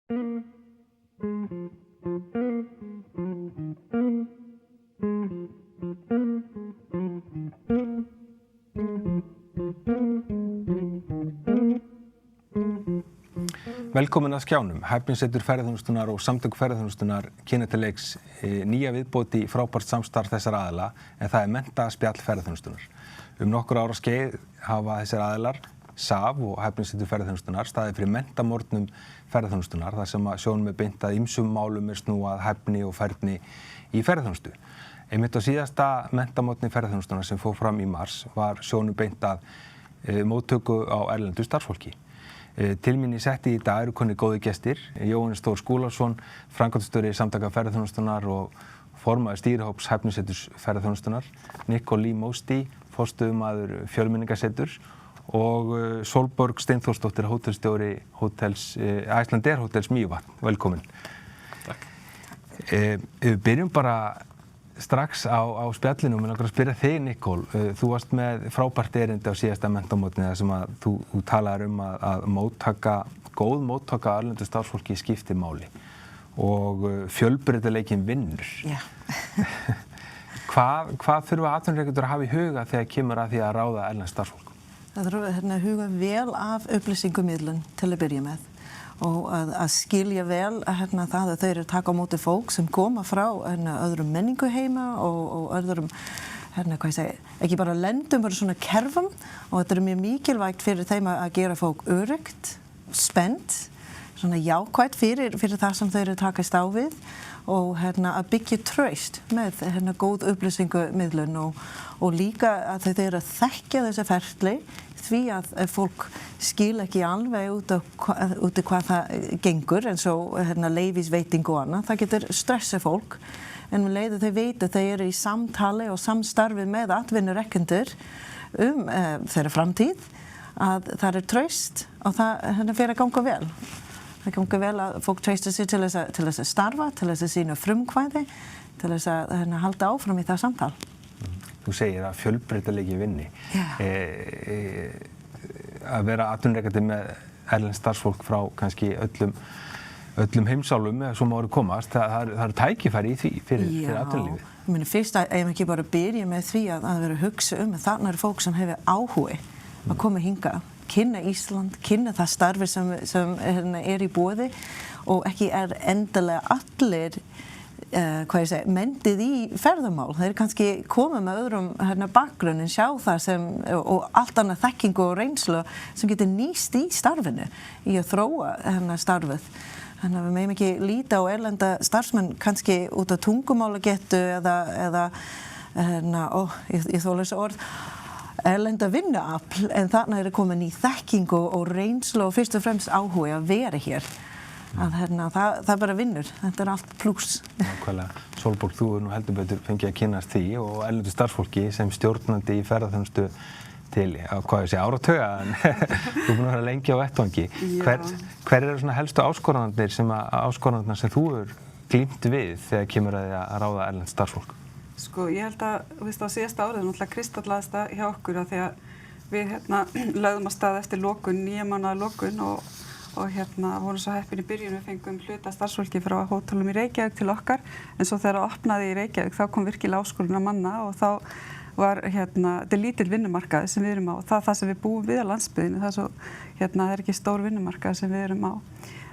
Velkomin að skjánum. Hæfnisetur ferðaþjónustunnar og samtök ferðaþjónustunnar kynna til leiks nýja viðbót í frábært samstarf þessara aðila, en það menntaspjall ferðaþjónustunnar. Nokkur ára skeið hafa þessir aðilar, SAF og Hæfnisetur ferðaþjónustunnar, staðið fyrir mentamorgnum ferðaþjónustunnar, þar sem sjónum beint að ýmsum málum snúað hæfni og færni í ferðaþjónustu. Einmitt á síðasta mentamorgni ferðaþjónustunnar sem fór fram í mars var sjónum beint að móttöku á erlendu starfsfólki. Til mín í setti í dag eru komnir góðir gestir, Jóhannes Þór Skúlason, framkvæmdastjóri Samtaka ferðaþjónustunnar og formaður stýrihóps Hæfniseturs ferðaþjónustunnar, Nicole Mosti, forstöðumaður Fjölmenningarseturs og Sólborg Steinþórsdóttir, hótelstjóri Icelandair Hótels Mývatn. Velkomin. Takk. Við byrjum bara strax á spjallinu og mig langar að spyrja þig, Nicole. Þú varst með frábært erindi á síðasta mentamótni þar sem að þú talaðir að góð móttaka erlendu starfsfólki skiptir máli og fjölbreytileikinn vinnur. Já. Hvað þurfa atvinnurekendur að hafa í huga þegar kemur að því að ráða erlent starfsfólk? Það þurfa að huga vel af upplýsingamiðlun til að byrja með og að skilja vel það að þau eru að taka á móti fólk sem koma frá öðrum menninguheima og öðrum, ekki bara lendum, bara svona kerfum, og þetta er mjög mikilvægt fyrir þeim að gera fólk öruggt, spennt, svona jákvætt fyrir það sem þau eru að takast á við og að byggja traust með góð upplýsingamiðlun og líka að þau eru að þekkja þessi ferli því að fólk skil ekki alveg út af hvað það gengur, eins og leyfisveiting og annað. Það getur stressað fólk, en leiðir þau vita þau eru í samtali og samstarfi með atvinnurekendur þeirra framtíð, að það er traust og það fer að ganga vel. Það ganga vel að fólk treystir sig til þess að starfa, til þess að sýna frumkvæði, til þess að halda áfram í það samtal. Þú segir að fjölbreytileiki vinni. Að vera atvinnurekandi með erlent starfsfólk frá kannski öllum heimsálfum, eða svo má komast, það eru tækifæri í því fyrir atvinnulífið. Já, fyrst að ég ekki bara byrja með því að vera að hugsa að þarna eru fólk sem hefur áhugi að koma hingað, kynna Ísland, kynna það starfi sem er í boði og ekki er endilega allir mendið í ferðamál. Þeir kannski koma með öðrum bakgrunnin, sjá það sem, og allt annað þekkingu og reynslu sem getur nýst í starfinu, í að þróa starfið. Þannig að við megum ekki líta á erlenda starfsmenn kannski út af tungumálagetu eða ég þóla þessu orð, erlenda vinnuafl, en þarna er komin í þekkingu og reynslu og fyrst og fremst áhuga að vera hér. Það bara vinnur, þetta er allt pluss. Nákvæmlega. Sólborg, þú nú heldur betur fengið að kynnast því og erlendu starfsfólki sem stjórnandi í ferðaþjónustu til, áratuga, en þú búin að vera lengi á vettvangi. Hver eru svona helstu áskoranirnar sem þú hefur glímt við þegar kemur að því að ráða erlent starfsfólk? Sko, ég held að, á síðasta árið náttúrulega kristallaðist það hjá okkur að því að við lögðum að stað eftir lokun, 9 mánaða lokun og vorum svo heppin í byrjun, við fengum hluta starfsfólki frá hótelum í Reykjavík til okkar, en svo þegar það opnaði í Reykjavík þá kom virkilega áskorun að manna og þá var þetta er lítill vinnumarkaði sem við erum á og það sem við búum við á landsbyggðinni, það er ekki stór vinnumarkaði sem við erum á.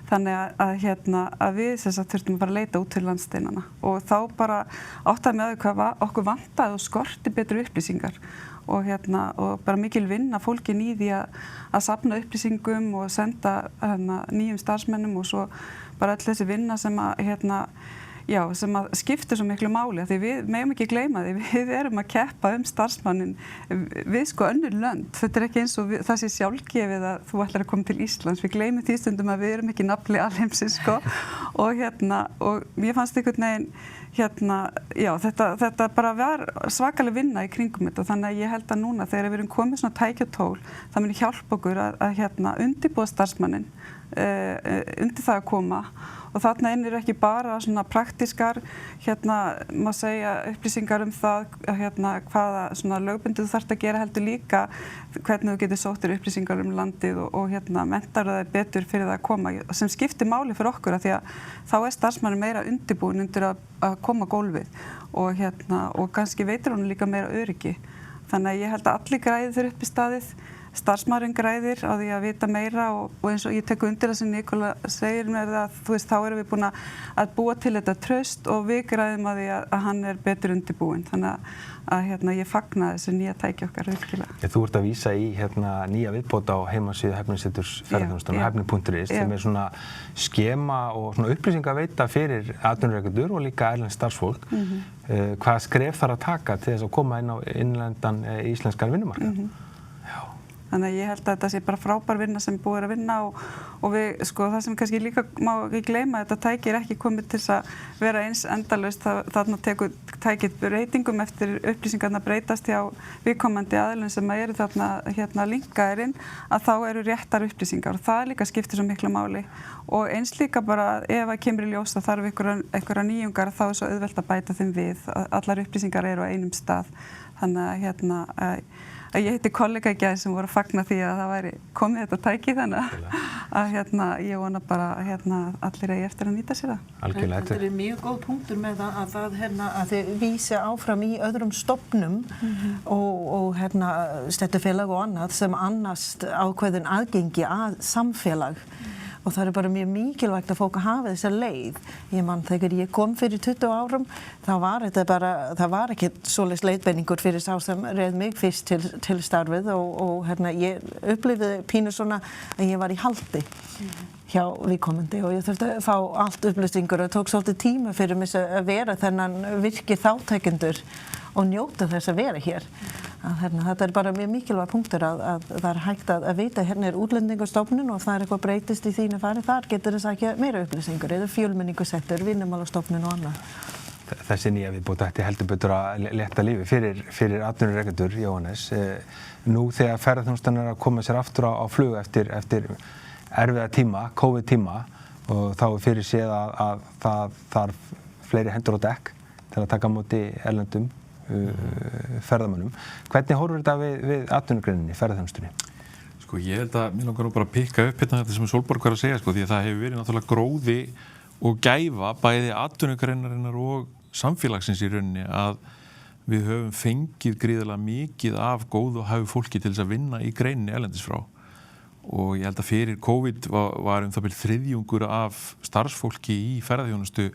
Þannig að við þurftum bara að leita út til landsteinana og þá bara áttaði með hvað okkur vantaði og skorti betri upplýsingar og bara mikil vinna fólkin í því að safna upplýsingum og senda nýjum starfsmennum og svo bara öll þessi vinna sem að skiptir svo miklu máli því við megum ekki gleyma því við erum að keppa starfsmannin við önnur lönd. Þetta er ekki eins og það sé sjálfgefið að þú ætlar að koma til Íslands. Við gleymum því stundum að við erum ekki nafli alheimsins og mér fannst einhvern veginn þetta bara var svakaleg vinna í kringum þetta þannig að ég held að núna þegar við erum komið svona tækjatól það muni hjálpa okkur að undirbúa starfsmanninn undir það að koma og þarna inn eru ekki bara svona praktískar má segja upplýsingar það hvaða svona lögbundið þú þarft að gera heldur líka hvernig þú getur sóttir upplýsingar landið og mentar það betur fyrir það að koma sem skiptir máli fyrir okkur af því að þá starfsmaður meira undirbúin undir að koma gólfið og kannski veitir hún líka meira öryggi þannig að ég held að allir græði þeir upp í staðið starfsmaðurinn græðir á því að vita meira og eins og ég tek undir það sem Nikola segir mér að þá erum við búin að búa til þetta traust og við græðum að því að hann betur undirbúinn þannig að ég fagna þessu nýja tæki okkar virkilega. Þú ert að vísa í nýja viðbót á heimasíðu Hæfniseturs ferðaþjónustunnar hæfni.is sem svona skema og svona upplýsingaveita fyrir atvinnurekendur og líka erlent starfsfólk. Hvaða skref þarf að taka til þess að koma inn á innlendan íslenskar vinnumarkað? Þannig að ég held að þetta sé bara frábær vinna sem búið að vinna og við, það sem kannski líka má ekki gleyma, þetta tæki ekki komið til að vera eins endalaust, þarna tekur tækið breytingum eftir upplýsingarna breytast hjá viðkomandi aðilum sem eru þarna linkaðirinn, að þá eru réttar upplýsingar og það líka skiptir svo miklu máli og eins líka bara ef að kemur í ljós að þarf einhverja nýjungar þá svo auðvelt að bæta þeim við, allar upplýsingar eru á einum stað, þannig að ég hitti kollega í gær sem voru að fagna því að það væri komið þetta tæki þannig að ég vona bara allir eigi eftir að nýta sér það. Algjörlega. Þetta mjög góð punktur með að þið vísa áfram í öðrum stofnum og stéttarfélag og annað sem annast ákveðin aðgengi að samfélag. Og það bara mjög mikilvægt að fólk hafa þessa leið. Ég man þegar ég kom fyrir 20 árum, það var ekki svoleiðis leiðbeiningur fyrir sá sem reið mig fyrst til starfið og ég upplifði pínu svona að ég var í haldi hjá viðkomandi og ég þurfti að fá allt upplýsingur og tók svolítið tíma fyrir mig að vera þennan virki þátttakendur og njóta þess að vera hér. Þetta bara mjög mikilvæg punktur að það hægt að vita útlendingastofnun og það eitthvað breytist í þínu fari, þar getur þess ekki meira upplýsingur eða fjölmenningarsettur, vinnumálastofnun og annað. Þessi nýja viðbót ætti heldur betur að létta lífi fyrir atvinnurekendur, Jóhannes. Nú þegar ferðaþjónustan að koma sér aftur á flug eftir erfiða tíma, COVID-tíma og þá fyrir séð að það þarf fleiri hendur á dekk til að taka á móti erlendum ferðamönnum. Hvernig horfir þetta við atvinnugreininni, ferðaþjónustunni? Ég held að mér langar bara að pikka upp þetta sem Sólborg var að segja, því að það hefur verið náttúrulega gróði og gæfa bæði atvinnugreinarinnar og samfélagsins í rauninni að við höfum fengið gríðarlega mikið af góðu og hæfu fólki til þess að vinna í greininni erlendis frá. Og ég held að fyrir COVID var það bil þriðjungur af starfsfólki í ferðaþjónustu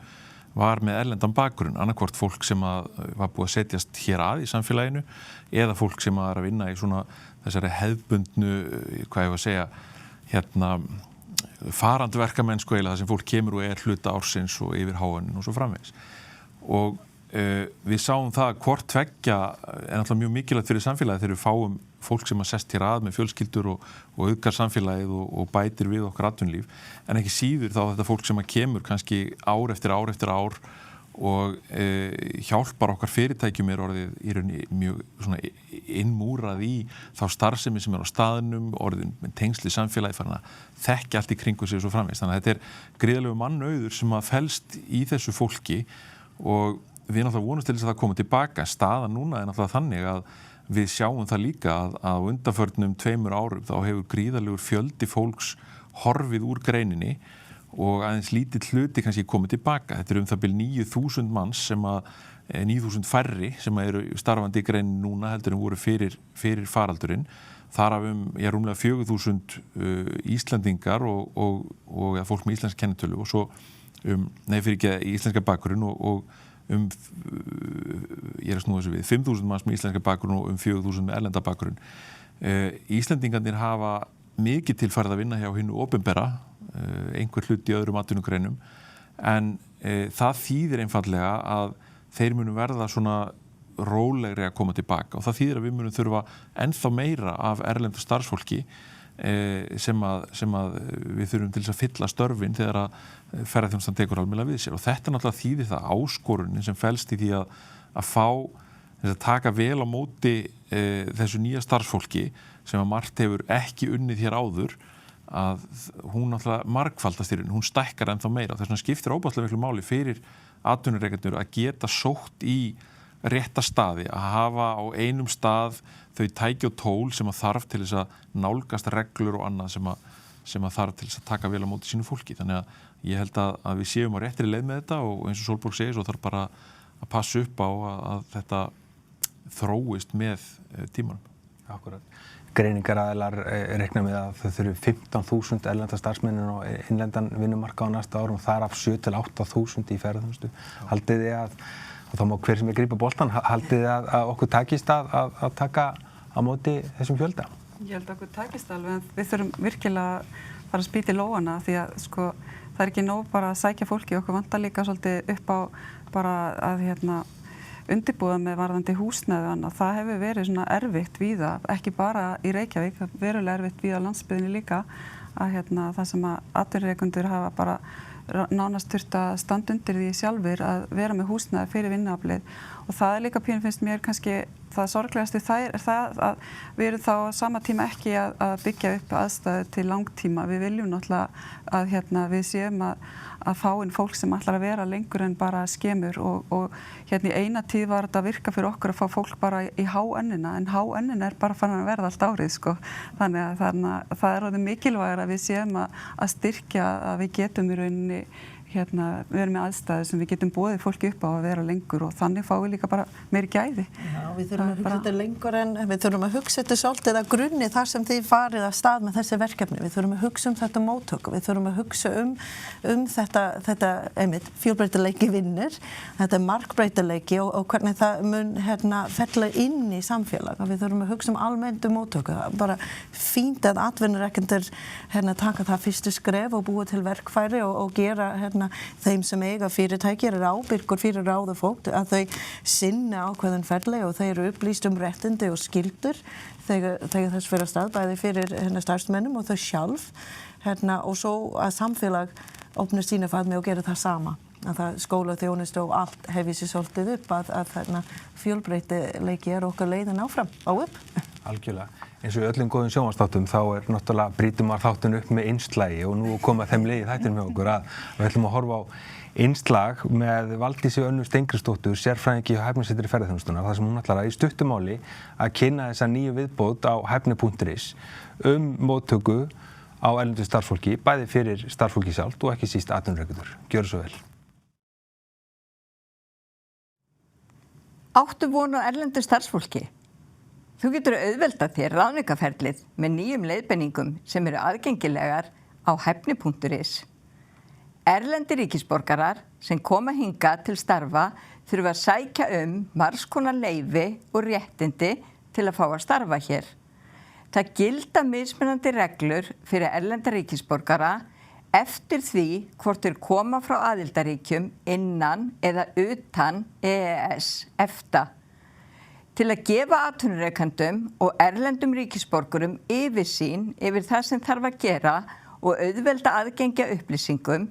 var með erlendan bakgrunn, annarkvort fólk sem var búið að setjast hér að í samfélaginu eða fólk sem er að vinna í svona þessari hefðbundnu, hvað ég var að segja, farandverkamennsku eða það sem fólk kemur og hluta ársins og yfir háaninn og svo framvegis. Og við sáum það að hvort tveggja náttúrulega mjög mikilvægt fyrir samfélagið þegar við fáum fólk sem sest hér að með fjölskyldur og auðgar samfélagið og bætir við okkar atvinnulíf, en ekki síður þá þetta fólk sem kemur kannski ár eftir ár og hjálpar okkar fyrirtækjum orðið í rauninni mjög svona innmúrað í þá starfsemi sem á staðnum, orðin með tengsli samfélagi farin að þekkja allt í kringu sig og svo framvegis. Þannig að þetta gríðarlegu mannauður sem felst í þessu fólki og við náttúrulega vonumst til þess að það koma tilbaka. Staðan núna náttúrulega þannig að við sjáum það líka að á undanförnum 2 árum þá hefur gríðarlegur fjöldi fólks horfið úr greininni og aðeins lítill hluti kannski komið tilbaka. Þetta það bil 9.000 manns 9.000 færri sem eru starfandi í greininni núna heldur en voru fyrir faraldurinn. Þar af rúmlega 4.000 Íslendingar og fólk með íslenska kennitölu og svo íslenska bakgrunn og ég að snúa þessu við 5.000 manns með íslenska bakgrunn og 4.000 með erlenda bakgrunn. Íslendingarnir hafa mikið til farið að vinna hjá hinu opinbera, einhver hluti í öðrum atvinnugreinum, en það þýðir einfaldlega að þeir munu verða svona rólegri að koma tilbaka og það þýðir að við munum þurfa ennþá meira af erlendu starfsfólki sem að við þurfum til þess að fylla störfin þegar að ferðaþjónustan tekur almennilega við sér og þetta náttúrulega þýðir það áskorunin sem felst í því að fá að taka vel á móti þessu nýja starfsfólki sem að margt hefur ekki unnið hér áður hún náttúrulega margfaldast í raun, hún stækkar ennþá meira. Þess vegna skiptir óbærslega miklu máli fyrir atvinnurekendur að geta sótt í rétta staði, að hafa á einum stað þau tæki og tól sem að þarf til þess að nálgast reglur og annað sem að þarf til þess að taka vel á móti sínu fólki. Þannig að ég held að við séum á réttri leið með þetta og eins og Sólborg segir, svo þarf bara að passa upp á að þetta þróist með tímanum. Akkurat. Greiningaraðilar reikna með að þau þurfi 15.000 erlenda starfsmenn á innlendan vinnumarkað á næsta árum og þar af 7.000 til 8.000 í ferðaþjónustu. Haldið þið að, og þá má hver sem grípa boltan, haldið þið að okkur takist að taka á móti þessum fjölda? Ég held að okkur takist alveg, en við þurfum virkilega að fara að spýta í lófana því að sko, það er ekki nóg bara að sækja fólki, okkur vantar líka svolítið upp á bara að undirbúa með varðandi húsnæði og annað. Það hefur verið svona erfitt víða, ekki bara í Reykjavík, verulega erfitt víða á landsbyggðinni líka, að það sem að atvinnurekendur hafa bara nánast þurft að standa undir því sjálfur að vera með húsnæði fyrir vinnuaflið og það er líka pínu finnst mér kannski það sorglegasti það er það að við erum þá á sama tíma ekki að byggja upp aðstæðu til langtíma. Við viljum náttúrulega að við séum að fá inn fólk sem ætlar að vera lengur en bara skemur og í eina tíð var þetta að virka fyrir okkur að fá fólk bara í HN-ina en HN-ina er bara farin að verða allt árið sko. Þannig að það er orðið mikilvægara að við séum að styrkja að við getum í rauninni við erum með aðstæður sem við getum boðið fólki upp á að vera lengur og þannig fáum við líka bara meiri gæði. Já, við þurfum að hugsa þetta lengur en við þurfum að hugsa þetta svolítið að grunni þar sem þið farið að stað með þessi verkefni. Við þurfum að hugsa þetta móttöku, við þurfum að hugsa þetta einmitt fjölbreytileiki vinnur, þetta margbreytileiki og hvernig það mun fella inn í samfélag. Við þurfum að hugsa almennt móttöku. Bara fínt að atvinnurekendur taka það fyrstu skref og búa til verkfæri og gera þeim sem eiga fyrirtæki eru ábyrgur fyrir ráða fólk að þau sinna ákveðin ferli og þau eru upplýst réttindi og skyldur þegar þess fyrir að stað bæði fyrir starfsmennum og þau sjálf og svo að samfélag opna sína faðmi og gera það sama að það skóla þjónustu og allt hefði sér svolítið upp að fjölbreytileiki okkar leiðin áfram á upp. Algjörlega. Eins og í öllum góðum sjónvarpsþáttum þá náttúrulega brýtur maður þáttinn upp með innslagi og nú koma þeim leið í þættinum hjá okkur að við ætlum að horfa á innslag með Valdísi Önnu Steingrímsdóttur, sérfræðingi hjá Hæfnisetri ferðaþjónustunnar, þar sem hún ætlar að í stuttu máli að kynna þessa nýju viðbót á hæfni.is móttöku á erlendu starfsfólki, bæði fyrir starfsfólki sjálft og ekki síst atvinnurekendur. Gjörðu svo vel. Áttu von á erlendu starfsfólki? Þú getur auðveldað þér ráðningarferlið með nýjum leiðbeiningum sem eru aðgengilegar á hæfni.is. Erlendir ríkisborgarar sem koma hingað til starfa þurfa að sækja margs konar leyfi og réttindi til að fá að starfa hér. Það gilda mismunandi reglur fyrir erlenda ríkisborgara eftir því hvort þeir koma frá aðildarríkjum innan eða utan EES/EFTA. Til að gefa atvinnurekendum og erlendum ríkisborgurum yfirsýn yfir það sem þarf að gera og auðvelda aðgengja upplýsingum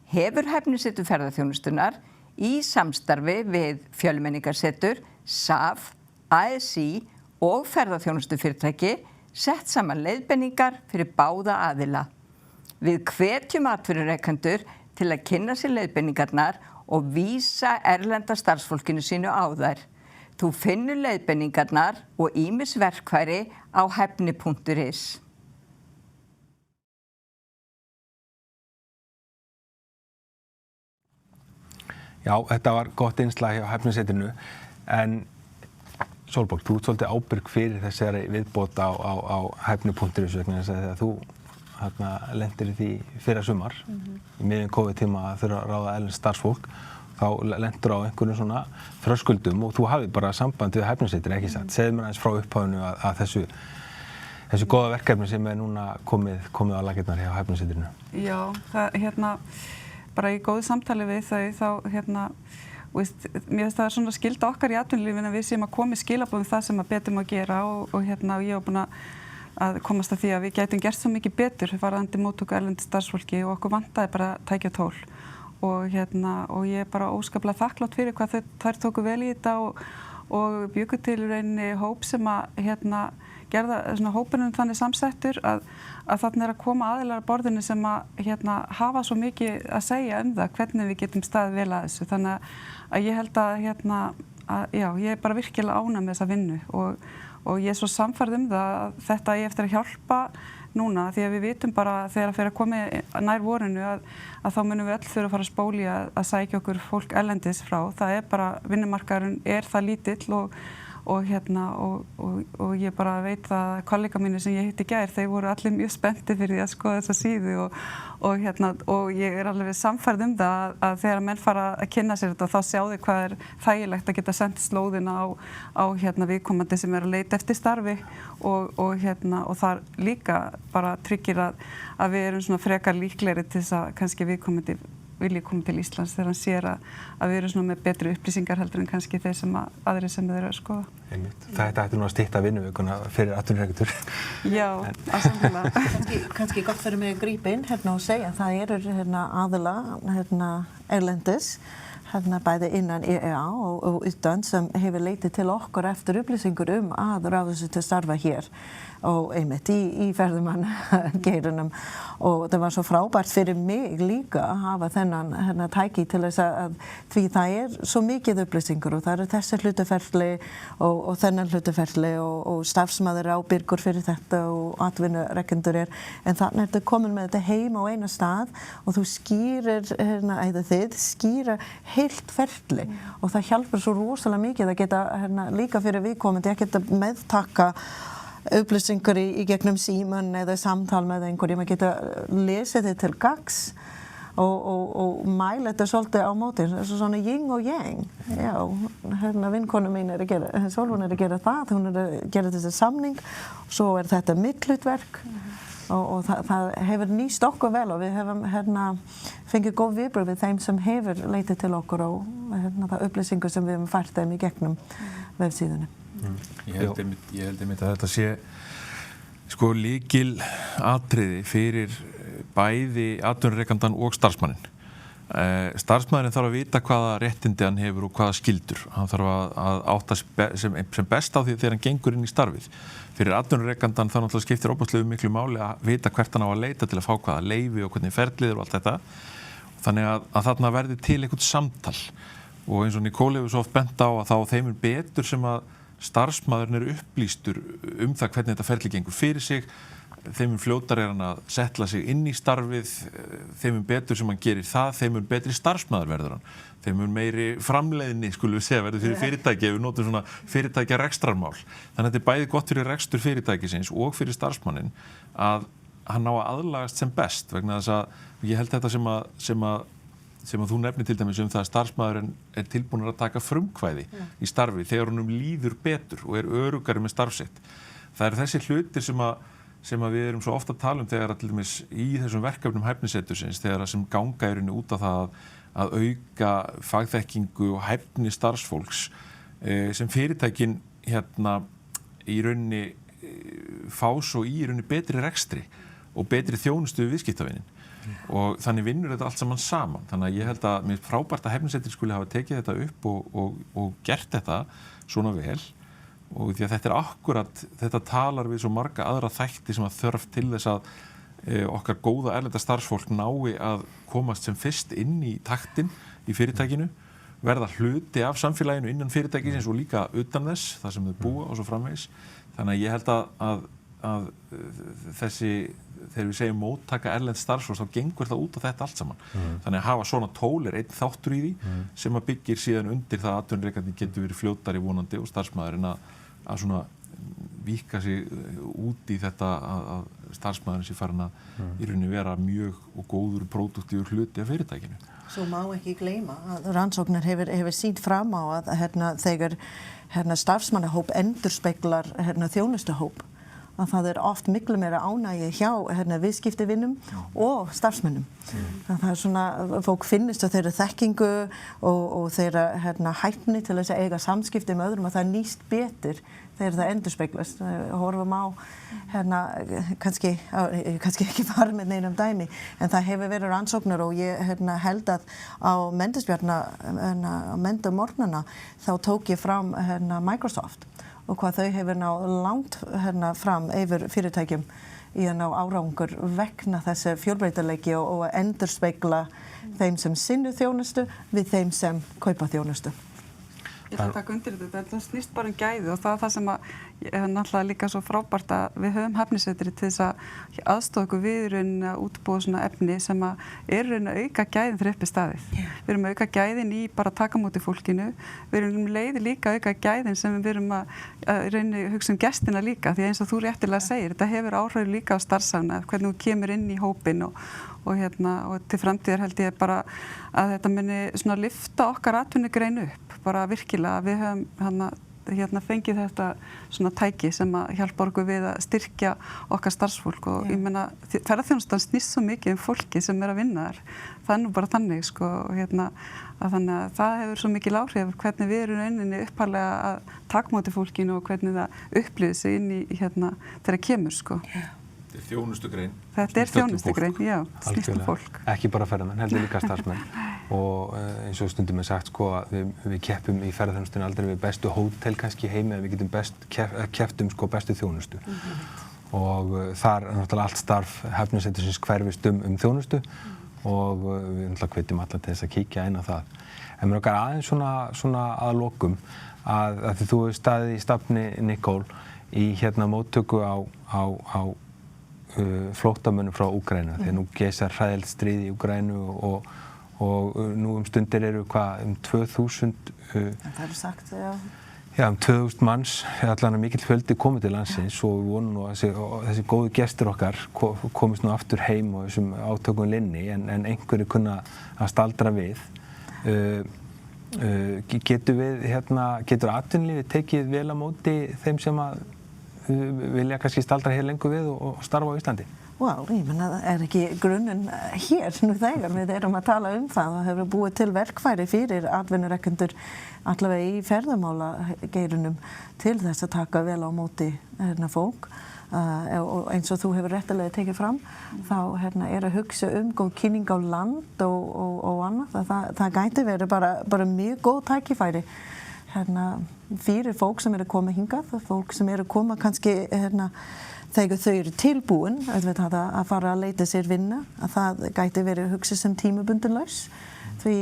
hefur Hæfnisetur ferðaþjónustunnar í samstarfi við Fjölmenningarsetur, SAF, ASÍ og ferðaþjónustufyrirtæki sett saman leiðbeiningar fyrir báða aðila. Við hvetjum atvinnurekendur til að kynna sér leiðbeiningarnar og vísa erlenda starfsfólkinu sínu á þær. Þú finnur leiðbeiningarnar og ýmis verkfæri á hæfni.is. Já, þetta var gott innslag hjá Hæfnisetrinu en Sólborg, þú ert svolítið ábyrg fyrir þessari viðbót á hæfni.is vegna þess að þú lentir í því fyrra sumar í miðjum COVID-tíma að þurfa að ráða erlent starfsfólk. Þá lentur á einhvern svona þröskuldum og þú hafið bara samband við Hæfnisetri, ekki satt? Segðu mér aðeins frá upphafinu að þessu góða verkefni sem núna komið á laggirnar hjá Hæfnisetrinu. Já, það bara í góðu samtali við þau þá mér finnst það svona skylda okkar í atvinnulífinu að við séum að koma í skilaboð það sem að betur má gera og ég var búin að komast að því að við gætum gert svo mikið betur varðandi móttöku erlendu starfsfólki og okkur vantaði bara tæki og tól. Og ég er bara óskaplega þakklátt fyrir hvað þær tóku vel í þetta og bjuggu til rauninni hóp sem að gerða svona hópurinn þannig samsettur að þarna að koma aðilar að borðinu sem að hafa svo mikið að segja það, hvernig við getum staðið vel að þessu. Þannig að ég held að ég er bara virkilega ánægð með þessa vinnu og ég er svo sannfærð það að þetta eigi eftir að hjálpa núna, því að við vitum bara þegar að fyrir að koma nær vorinu að þá munum við öll þurfa að fara að spóli að sækja okkur fólk erlendis frá. Það er bara, vinnumarkaðurinn er það lítill og ég bara veit að kollega mínir sem ég hitti í gær, þeir voru allir mjög spenntir fyrir því að skoða þessa síðu og ég er alveg samfærð það að þegar menn fara að kynna sér þetta þá sjá þau hvað er þægilegt að geta sendt slóðina á viðkomandi sem er að leita eftir starfi og þar líka bara tryggir að við erum svona frekar líklegri til þess að kannski viðkomandi vilji koma til Íslands þegar hann sér að við erum svona með betri upplýsingar heldur en kannski þeir sem aðrir sem þeir eru að skoða. Þetta ætti nú að stytta vinnuvikuna fyrir atvinnurekendur. Já, samfélag. Kannski gott fyrir mig að grípa inn og segja að það eru aðila erlendis bæði innan EEA og utan sem hefur leitið til okkur eftir upplýsingur að ráða sig til að starfa hér og einmitt í ferðamannageiranum og það var svo frábært fyrir mig líka að hafa þennan tæki til þess að því það er svo mikið upplýsingur og það eru þessi hlutaferli og þennan hlutaferli og starfsmaður ábyrgur fyrir þetta og atvinnurekendur en þannig er þetta komin með þetta heim á eina stað og þú skýrir eða þið skýra heilt ferli og það hjálpar svo rosalega mikið að geta líka fyrir viðkomandi að geta meðtaka upplýsingar í gegnum síman eða samtal með einhverjum að geta lesið þið til gagns og mæla þetta svolítið á móti svona yin og yang vinkonu mín að gera Sólrún að gera það, hún að gera þessi samning og svo þetta mitt hlutverk og það hefur nýst okkur vel og við hefum fengið góð viðbrögð við þeim sem hefur leitið til okkur og það upplýsingar sem við hefum fært þeim í gegnum vefsíðunni. Ég held einmitt að þetta sé sko lykil atriði fyrir bæði atvinnurekandann og starfsmanninn. Starfsmaðurinn þarf að vita hvaða réttindi hann hefur og hvaða skyldur. Hann þarf að átta sem best á því þegar hann gengur inn í starfið. Fyrir atvinnurekandann þá náttúrulega skiptir óbúslega miklu máli að vita hvert hann á að leita til að fá hvaða leyfi og hvernig ferlið og allt þetta. Þannig að þarna verði til eitthvað samtal og eins og Nicole hefur svo oft bent á að þá þeim betur sem að starfsmaðurinn er upplýstur það hvernig þetta ferli gengur fyrir sig, þeim fljótar hann að setla sig inn í starfið, þeim betur sem hann gerir það, þeim betri starfsmaður verður hann, þeim meiri framleiðni skulum við segja verður fyrir fyrirtæki ef við notum svona fyrirtækja rekstrarmál. Þannig að þetta er bæði gott fyrir rekstur fyrirtækisins og fyrir starfsmanninn að hann á að aðlagast sem best vegna þess að ég held þetta sem að þú nefnir til dæmis það að starfsmaðurinn er tilbúinn að taka frumkvæði í starfi þegar honum líður betur og er öruggari með starf sitt. Það eru þessi hlutir sem að við erum svo ofta að tala þegar að til dæmis í þessum verkefnum hæfnisetursins þegar að sem ganga í rauninni út af það að auka fagþekkingu og hæfni starfsfólks sem fyrirtækin í rauninni fá svo í rauninni betri rekstri og betri þjónustu við viðskiptavinin. Og þannig vinnur þetta allt saman. Þannig að ég held að mér frábært að hæfnisetur skuli hafa tekið þetta upp og gert þetta svona vel og því að þetta akkurat, þetta talar við svo marga aðra þætti sem að þörf til þess að okkar góða erlenda starfsfólk nái að komast sem fyrst inn í taktinn í fyrirtækinu, verða hluti af samfélaginu innan fyrirtækisins og líka utan þess, það sem þau búa og svo framvegis. Þannig að ég held að þessi þegar við segjum móttaka erlend starfsfólks þá gengur það út á þetta allt saman. Þannig að hafa svona tól einn þáttur í því sem að byggir síðan undir það að atvinnurekandi getur verið fljótari vonandi og starfsmaðurinn að svona víka sig út í þetta að starfsmaðurinn sé farin að í rauninni vera mjög og góður próduktífur hluti af fyrirtækinu. Svo má ekki gleyma að rannsóknir hefur sýnt fram á að þegar starfsmannahóp endurspeglar þjónustuhóp að það er oft miklu meira ánægja hjá viðskiptavinum og starfsmönnum. Það er svona, fólk finnist að þeirra þekkingu og þeirra hæfni til þess að eiga samskipti með öðrum að það nýst betur þegar það endurspeglast. Horfum á kannski ekki fara með neinum dæmi, en það hefur verið rannsóknir og ég held að á menntamorgnana þá tók ég fram Microsoft og hvað þau hefur náð langt fram yfir fyrirtækjum í að ná árangur vegna þessi fjölbreytileiki og að endurspegla þeim sem sinnu þjónustu við þeim sem kaupa þjónustu. Ég ætla að taka undir þetta, það snýst bara gæði og það er það sem er náttúrulega líka svo frábært að við höfum Hæfnisetrið til þess að aðstoða okkur við rauninni að útbúa svona efni sem er rauninni að auka gæðin fyrir uppi staðið. Við erum að auka gæðin í bara að taka á móti fólkinu, við erum leiði líka að auka gæðin sem við erum að rauninni hugsa gestina líka því eins og þú réttilega segir, þetta hefur áhrif líka á starfsæfna, hvernig þú kemur inn í hópinn og til framtíðar held ég bara að þetta muni svona lyfta okkar atvinnugrein upp, bara virkilega við höfum fengið þetta svona tæki sem að hjálpa okkur við að styrkja okkar starfsfólk og ég meina ferðaþjónustan snýst svo mikið fólki sem er að vinna þar, það er nú bara þannig sko og að þannig að það hefur svo mikil áhrif hvernig við erum rauninni upphaflega að taka móti fólkinu og hvernig það upplýðir sig inn í þegar kemur sko. Þetta er þjónustugrein. Þetta er þjónustugrein, já, snýst fólk. Ekki bara ferðamenn, heldur líka starfsmenn og eins og stundum sagt sko að við keppum í ferðaþjónustunni aldrei við bestu hótel kannski heimi eða við getum keppt sko bestu þjónustu og þar er náttúrulega allt starf Hæfnisettursins hverfist þjónustu og við náttúrulega hvetjum alla til þess að kíkja inn á það. En mér okkar aðeins svona að lokum að því þú hefur staðið í stafni Nicole í móttöku á flóttamönnum frá Úkraínu því nú geisar hræðilegt stríð í Úkraínu og nú stundir eru 2000 það er sagt, já 2000 manns allan mikill fjöldi komið til landsins og við vonum nú að þessi góðu gestir okkar komist nú aftur heim og þessum átökum linni en einhverju kunna að staldra við getur atvinnulífið tekið vel á móti þeim sem að vilja kannski staldra hér lengur við og starfa á Íslandi? Ég menna það er ekki grunninn hér nú þegar við erum að tala það og hefur búið til verkfæri fyrir atvinnurekendur allavega í ferðamálageirinum til þess að taka vel á móti fólk og eins og þú hefur réttilega tekið fram þá er að hugsa góð kynning á land og annað það gæti verið bara mjög góð tækifæri fyrir fólk sem eru að koma hingað, fólk sem eru að koma kannski þegar þau eru tilbúin að fara að leita sér vinna, að það gæti verið hugsað sem tímabundinlaus því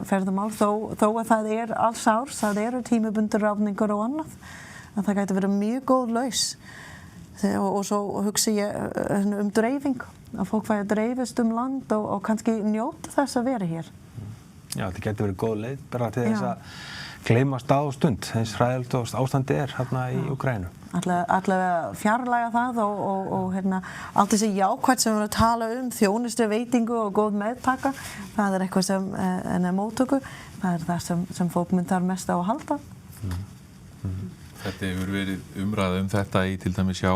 ferðamál þó að það er alls árs, það eru tímabundin ráðningar og annað, að það gæti verið mjög góð laus og svo hugsa ég dreifing, að fólk fæði að dreifast land og kannski njóta þess að vera hér. Já, þetta gæti verið góð leið bara til þess að gleyma stað og stund eins hræðilegt og ástandi er í Úkraínu. Allavega fjarlæga það og allt þessi jákvætt sem við erum að tala þjónustu, veitingu og góð meðtaka, það er eitthvað sem er móttöku, það er það sem fólk þarf mest á að halda. Þetta hefur verið umræða þetta í til dæmis hjá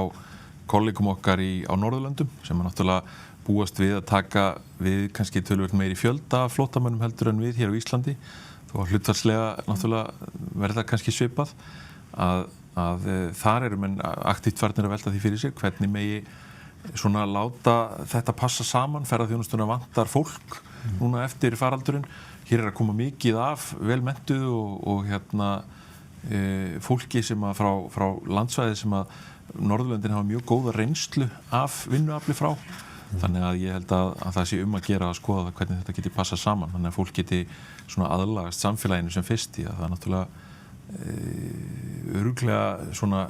kollegum okkar á Norðurlöndum sem náttúrulega búast við að taka við kannski töluvert meiri fjölda flóttamönnum heldur en við hér á Íslandi þó að hlutfallslega náttúrulega verða kannski svipað að þar eru menn aktíft farnir að velta því fyrir sér hvernig megi svona láta þetta passa saman, ferðaþjónustuna vantar fólk núna eftir faraldurinn. Hér er að koma mikið af velmenntuðu og fólki sem að frá landsvæði sem að Norðurlöndin hafa mjög góða reynslu af vinnuafli frá. Þannig að ég held að það sé að gera að skoða hvernig þetta geti passað saman þannig að fólk geti svona aðlagast samfélaginu sem fyrst í að það er náttúrulega örugglega svona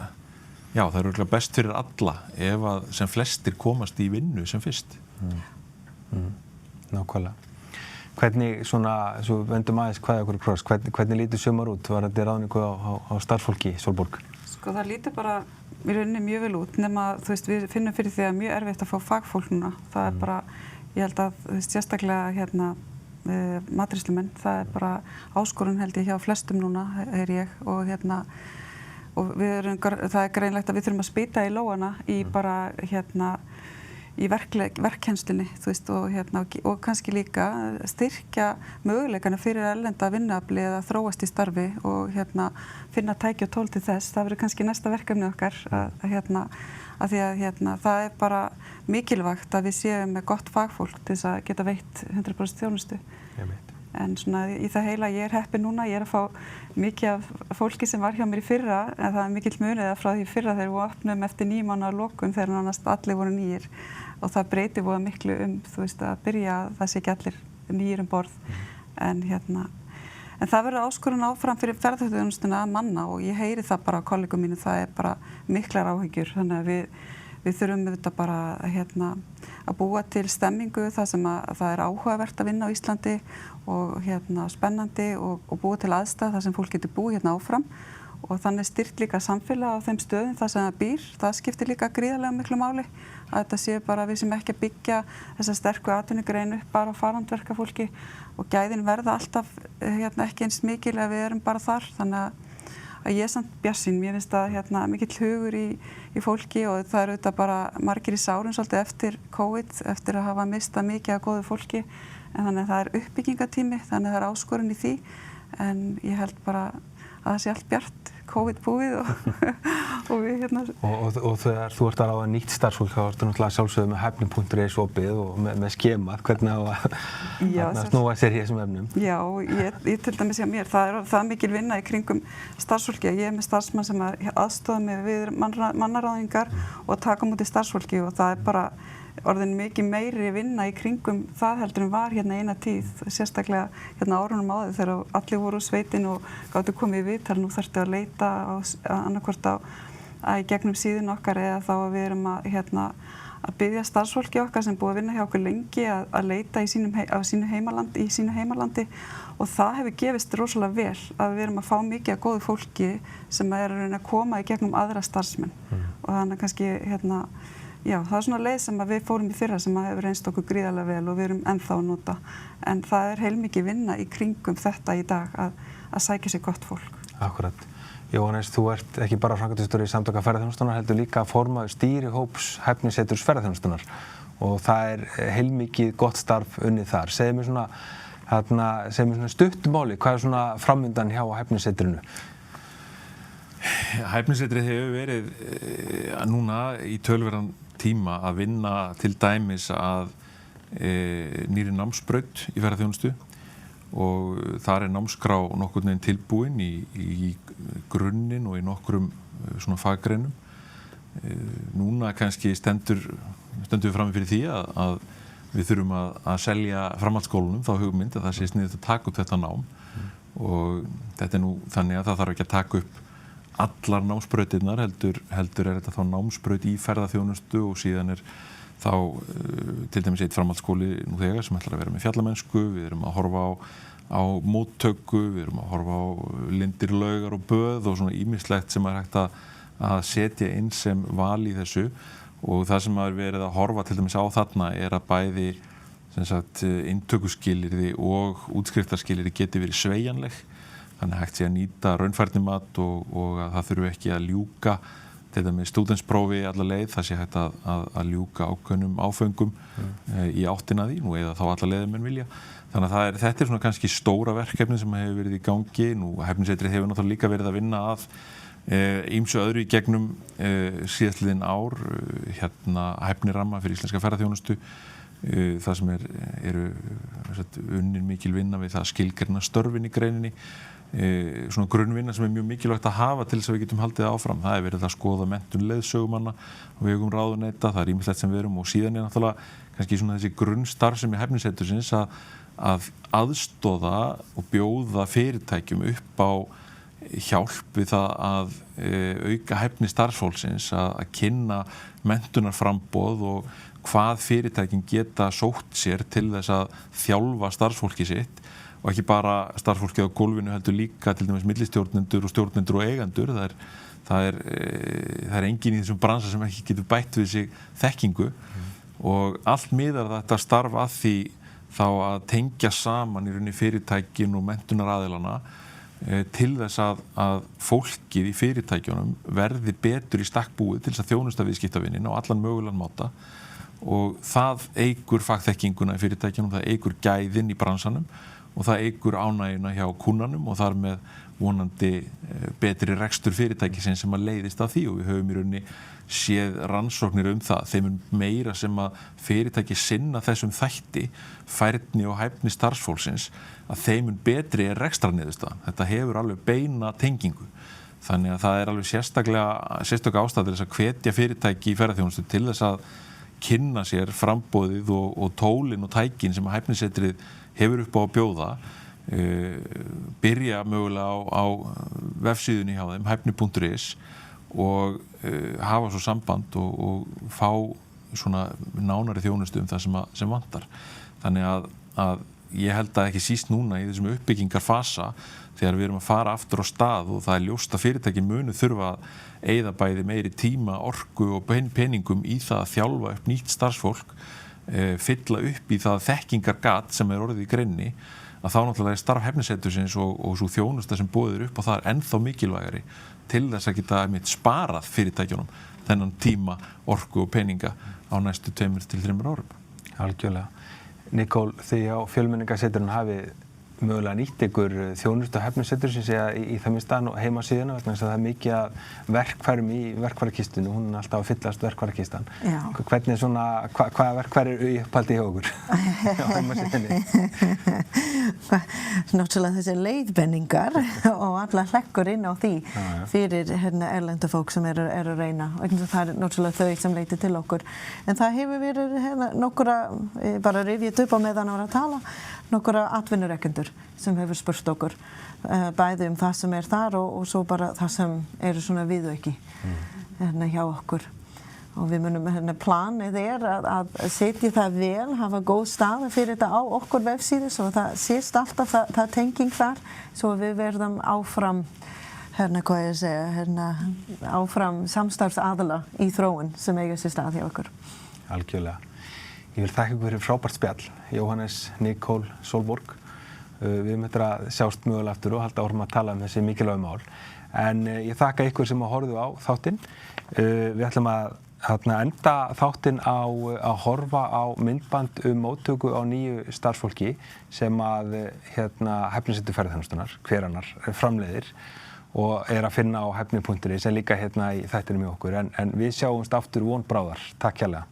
já, það er örugglega best fyrir alla ef að sem flestir komast í vinnu sem fyrst. Nákvæmlega. Hvernig svona, svo vendum aðeins hvað okkur kross, hvernig lítur sumar út? Var þetta ráðningu á starfsfólki í Sólborg? Sko það lítur bara í rauninni mjög vel út nema við finnum fyrir því að mjög erfitt að fá fagfólk núna. Það er bara, ég held að sérstaklega matreiðslumenn, það er bara áskorun held ég hjá flestum núna er ég og og það er greinlegt að við þurfum að spýta í lóana í bara í verkkennslunni og kannski líka styrkja möguleikana fyrir erlenda vinnuafli eða þróast í starfi og finna tæki og tól til þess. Það verður kannski næsta verkefni okkar að því að það er bara mikilvægt að við séum með gott fagfólk til þess að geta veitt 100% þjónustu. En svona í það heila ég heppin núna, ég að fá mikið af fólki sem var hjá mér í fyrra, en það mikill munið frá því fyrra þegar við opnum eftir 9 mánaða lokun þegar nánast allir voru nýir og það breyti voða miklu þú veist, að byrja það sé ekki allir nýir borð. En það verður áskorun áfram fyrir ferðaþjónustuna að manna og ég heyri það bara á kollegum mínu, það bara miklar áhyggjur, þannig að við þurfum auðvitað bara að búa til stemmingu þar sem að það áhugavert að vinna á Íslandi og spennandi og búa til aðstæð þar sem fólk getur búið áfram og þannig styrkt líka samfélag á þeim stöðum þar sem það býr. Það skiptir líka gríðarlega miklu máli að þetta sé bara við sem ekki að byggja þessa sterku atvinnugrein upp bara á farandverkafólki og gæðin verða alltaf ekki eins mikil ef við erum bara þar, þannig að ég er samt bjartsýn. Mér finnst að mikill hugur í fólki og það eru auðvitað bara margir í sárum svolítið eftir COVID, eftir að hafa mistað mikið af góðu fólki, en þannig að það er uppbyggingatími, þannig að það er áskorun í því, en ég held bara að það sé allt bjart, COVID búið og við Og þegar þú ert að ráða nýtt starfsfólk, þá ertu náttúrulega sjálfsögðu með hæfni.is opið og með skemað, hvernig á að snúa sér í þessum efnum. Já, ég til dæmis hjá mér, það er mikil vinna í kringum starfsfólki. Ég er með starfsmann sem aðstoða mig við mannaráðningar og taka á móti starfsfólki og það er bara orðin mikið meiri vinna í kringum það heldur en var eina tíð, sérstaklega árunum áður þegar allir voru úr sveitin og gátu komið í viðtal. Nú þarftu að leita annarkvort í gegnum síðun okkar eða þá að við erum að biðja starfsfólki okkar sem búið að vinna hjá okkur lengi að leita í sínu heimalandi og það hefur gefist rosalega vel að við erum að fá mikið af góðu fólki sem er að koma í gegnum aðra starfsmenn og þannig kannski já, það er svona leið sem við fórum í fyrra sem hefur reynst okkur gríðarlega vel og við erum ennþá að nota. En það er heilmikið vinna í kringum þetta í dag að sækja sér gott fólk. Akkurat. Jóhannes, þú ert ekki bara framkvæmdastjóri Samtaka ferðaþjónustunnar, heldur líka formaður stýrihóps Hæfniseturs ferðaþjónustunnar og það er heilmikið gott starf unnið þar. Segðu mér svona stuttumáli, hvað er svona framundan hjá Hæfnisetrinu? Hæfnisetrið hefur verið núna í töluverðan tíma að vinna til dæmis að nýri námsbraut í ferðaþjónustu og þar er námskrá nokkurn veginn tilbúin í grunninn og í nokkrum svona faggreinum. Núna kannski stendur við frammi fyrir því að við þurfum að selja framhaldsskólunum þá hugmynd að það sé sniðugt að taka upp þetta nám og þetta er nú þannig að það þarf ekki að taka upp allar námsbrautirnar, heldur er þetta þá námsbraut í ferðaþjónustu og síðan er þá til dæmis eitt framhaldsskóli nú þegar sem ætlar að vera með fjallamennsku, við erum að horfa á móttöku, við erum að horfa á lindir, laugar og böð og svona ýmislegt sem er hægt að setja inn sem val í þessu og það sem er verið að horfa til dæmis á þarna er að bæði inntökuskilyrði og útskriftarskilyrði geti verið sveigjanleg. Þannig hægt sé að nýta raunfærnimat og að það þurfi ekki að ljúka þetta með stúdentsprófi alla leið, það sé hægt að ljúka ákveðnum áföngum í áttina því, nú eða þá alla leiðum en vilja. Þannig að þetta er svona kannski stóra verkefni sem hefur verið í gangi. Nú Hæfnisetrið hefur náttúrulega líka verið að vinna að ýmsu öðru í gegnum síðastliðin ár, hæfniramma fyrir íslenska ferðaþjónustu, það sem eru unnin mikil vinna við það að skilgreina störfin í greininni, svona grunnvinna sem er mjög mikilvægt að hafa til þess að við getum haldið áfram. Það er verið að skoða menntun leiðsögumanna á vegum ráðuneyta, það er ýmislegt sem við erum og síðan er náttúrulega kannski svona þessi grunnstarfsemi Hæfnisetursins að aðstoða og bjóða fyrirtækjum upp á hjálp við það að auka hæfni starfsfólksins, að kynna menntunarframboð og hvað fyrirtækin geta sótt sér til þess að þjálfa starfsfólki sitt og ekki bara starfsfólkið á gólfinu heldur líka til dæmis millistjórnendur og stjórnendur og eigendur. Það er enginn í þessum bransa sem ekki getur bætt við sig þekkingu og allt miðar þetta starf að því þá að tengja saman í rauninni fyrirtækin og menntunaraðilana til þess að fólkið í fyrirtækjunum verði betur í stakk búið til þess að þjónusta viðskiptavininn á allan mögulegan máta og það eykur fagþekkinguna í fyrirtækjunum, það eykur gæðin í bransanum og það eykur ánægjuna hjá kúnnanum og þar með vonandi betri rekstur fyrirtækisins sem að leiðist af því og við höfum í rauninni séð rannsóknir það. Þeim meira sem að fyrirtæki sinna þessum þætti, færni og hæfni starfsfólksins, að þeim betri rekstrarniðurstaðan. Þetta hefur alveg beina tengingu. Þannig að það alveg sérstaklega ástæða til þess að hvetja fyrirtæki í ferðaþjónustu til þess að kynna sér framboðið og tólin og tækin sem að hæfnisetrið hefur upp á að bjóða, byrja mögulega á vefsíðunni hjá þeim, hæfni.is og hafa svo samband og fá svona nánari þjónustu það sem vantar. Þannig að ég held að ekki síst núna í þessum uppbyggingarfasa þegar við erum að fara aftur á stað og það ljóst að fyrirtæki munu þurfa að eyða bæði meiri tíma, orku og peningum í það að þjálfa upp nýtt starfsfólk, fylla upp í það þekkingargat sem orðið í greinni, að þá náttúrulega starf hæfnisetursins og svo þjónusta sem boðir upp og það ennþá mikilvægari til þess að geta sparað fyrirtækjunum þennan tíma, orku og peninga á næstu 2 til 3 árum. Algjörlega. Nicole, þið á Fjölmenningarsetrinu hafið mögulega nýtt ykkur þjónustu hæfnisetursins í það minnsta heimasíðuna vegna þess að það er mikið af verkfærum í verkfærakistunni, hún er alltaf að fyllast verkfærakistan. Hvernig svona, hvaða verkfæri í upphaldi hjá okkur á heimasíðunni? Náttúrulega þessi leiðbenningar og alla hlekkur inn á því fyrir erlendu fólk sem eru að reyna. Það er náttúrulega þau sem leitir til okkur. En það hefur verið nokkura, bara rifjað upp á meðan að tala, nokkura atvinnurekendur sem hefur spurt okkur bæði það sem þar og svo bara það sem eru svona viðauki hjá okkur. Og við munum planið að setja það vel, hafa góð staði fyrir þetta á okkur vefsíðu svo það sést alltaf það tenging þar svo við verðum áfram áfram samstarfsaðila í þróun sem eiga sér stað hjá okkur. Algjörlega. Ég vil þakka ykkur fyrir frábært spjall, Jóhannes, Nicole, Solborg. Við möttum að sjást mögulega aftur og halda áfram að tala þessi mikilvægu mál. En ég þakka ykkur sem horfðu á þáttinn. Við ætlum að enda þáttinn á að horfa á myndband móttöku á nýju starfsfólki sem að hæfnisetur ferðaþjónustunnar, hver annar, framleiðir og að finna á hæfni.is en líka í þættinum í okkur. En við sjáumst aftur von bráðar. Takk hérlega.